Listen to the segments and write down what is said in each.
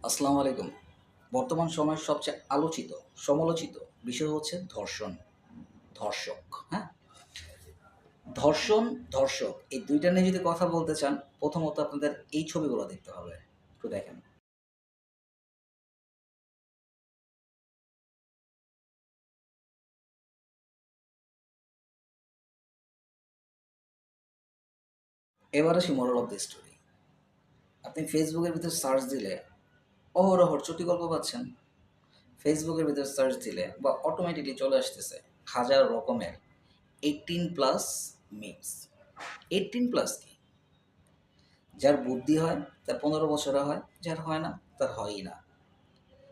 আসসালামু আলাইকুম। বর্তমান সময়ের সবচেয়ে আলোচিত, সমালোচিত বিষয় হচ্ছে ধর্ষণ, ধর্ষক, হ্যাঁ? ধর্ষণ, ধর্ষক এই ২ টা নিয়ে যদি কথা বলতে চান, প্রথমত আপনাদের এই ছবিগুলো দেখতে হবে। একটু দেখেন। এবার আসি মোরাল অফ দ্য স্টোরি। আপনি Facebook এর ভিতর সার্চ দিলে অহরহ চুটি গল্প পাচ্ছেন। Facebook এর ভিতর সার্চ দিলে বা অটোমেটিক্যালি চলে আসতেছে হাজার রকমের 18 প্লাস মিমস। 18 প্লাস কি? যার বুদ্ধি হয় তার ১৫ বছরে হয়, যার হয় না তার হয়ই না।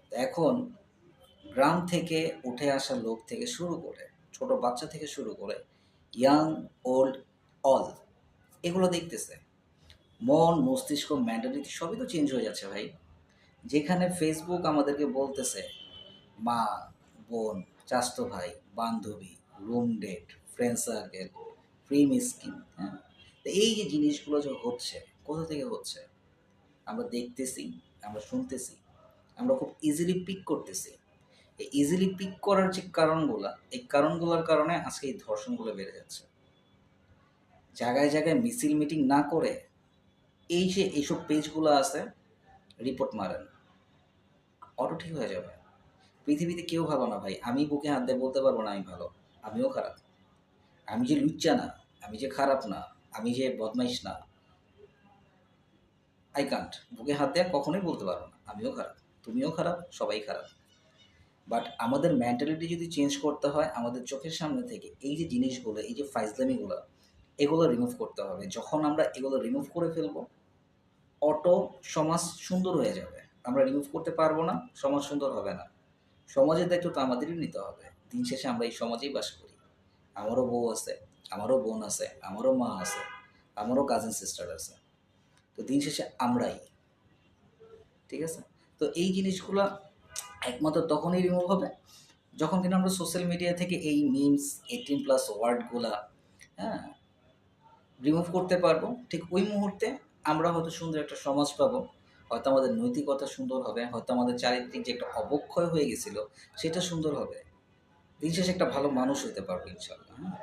তো এখন গ্রাম থেকে উঠে আসা লোক থেকে শুরু করে, ছোট বাচ্চা থেকে শুরু করে ইয়াং, ওল্ড, অল এগুলো দেখতেছে। মন, মস্তিষ্ক, মেন্টালিটি সবই তো চেঞ্জ হয়ে যাচ্ছে ভাই। যেখানে ফেসবুক আমাদেরকে বলতেছে মা, বোন, চাচাতো ভাই, বান্ধবী, রুমমেট, ফ্রেন্ড সার্কেল, প্রেম স্কিম, হ্যাঁ? তো এই যে জিনিসগুলো যে হচ্ছে, কোথা থেকে হচ্ছে? আমরা দেখতেছি, আমরা শুনতেছি, আমরা খুব ইজিলি পিক করতেছি। এই ইজিলি পিক করার যে কারণগুলা, এই কারণগুলার কারণে আজকে এই ধর্ষণগুলো বেড়ে যাচ্ছে। জায়গায়, জায়গায় মিছিল মিটিং না করে এই যে এইসব পেজগুলো আছে, রিপোর্ট মারেন। অটো ঠিক হয়ে যাবে। পৃথিবীতে কেউ ভালো না ভাই। আমি বুকে হাত দিয়ে বলতে পারব না আমি ভালো। আমিও খারাপ। আমি যে লুচ্চা না, আমি যে খারাপ না, আমি যে বদমাইশ না, I can't বুকে হাত দিয়ে কখনোই বলতে পারব না। আমিও খারাপ। তুমিও খারাপ, সবাই খারাপ। বাট আমাদের মেন্টালিটি যদি চেঞ্জ করতে হয়, আমাদের চোখের সামনে থেকে এই যে জিনিসগুলো, এই যে ফাইজলামিগুলো, এগুলো রিমুভ করতে হবে। যখন আমরা এগুলো রিমুভ করে ফেলবো, অটো সমাজ সুন্দর হয়ে যাবে। আমরা রিমুভ করতে পারবো না, সমাজ সুন্দর হবে না। সমাজের দায়িত্ব তো আমাদেরই নিতে হবে। দিন শেষে আমরা এই সমাজেই বাস করি। আমারও বউ আছে, আমারও বোন আছে, আমারও মা আছে, আমারও কাজিন সিস্টার আছে। তো দিন শেষে আমরাই, ঠিক আছে? তো এই জিনিসগুলা একমাত্র তখনই রিমুভ হবে যখন কিনা আমরা সোশ্যাল মিডিয়া থেকে এই মিমস, 18 প্লাস ওয়ার্ডগুলা, হ্যাঁ, রিমুভ করতে পারবো। ঠিক ওই মুহূর্তে আমরা হয়তো সুন্দর একটা সমাজ পাবো। হয়তো আমাদের নৈতিকতা সুন্দর হবে, হয়তো আমাদের চারিত্রিক যে একটা অবক্ষয় হয়ে গেছিল সেটা সুন্দর হবে। দিন শেষে একটা ভালো মানুষ হইতে পারবো ইনশাআল্লাহ, হ্যাঁ?